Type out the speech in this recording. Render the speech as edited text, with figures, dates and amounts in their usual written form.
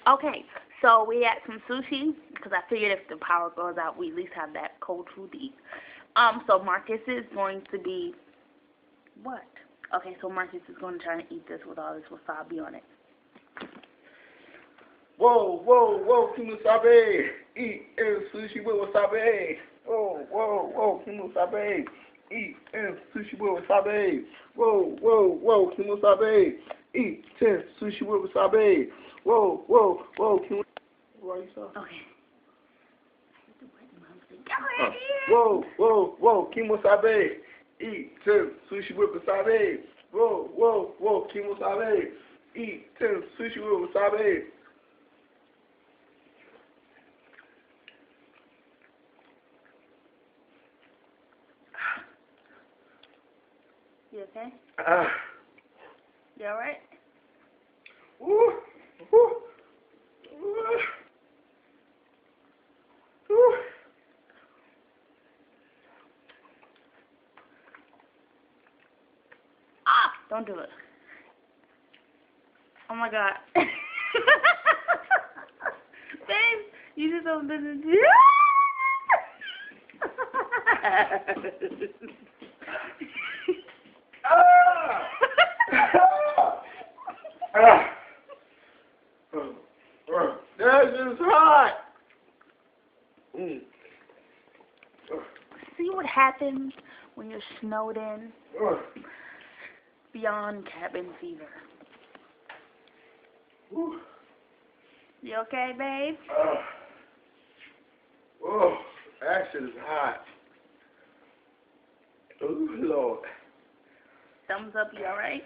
Okay, so we had some sushi because I figured if the power goes out, we at least have that cold food to eat. So Marcus is going to be what? Okay, so Marcus is going to try to eat this with all this wasabi on it. Whoa, whoa, whoa, wasabi. Eat sushi with wasabi. Whoa, whoa, whoa, wasabi. Eat sushi with wasabi. Whoa, whoa, whoa, wasabi. Eat sushi with wasabi. Whoa, whoa, whoa, what you saw? Okay. Whoa, whoa, whoa, wasabi. Eat sushi with wasabi. Whoa, whoa, whoa, wasabi. Eat sushi with wasabi. You okay? Ah. You alright? Ooh, ooh, ooh, ooh. Ah! Don't do it. Oh my god. Babe, you just opened it. That's just hot. See what happens when you're snowed in? Beyond cabin fever. You okay, babe? Oh, that shit is hot. Oh, Lord. Thumbs up, you alright?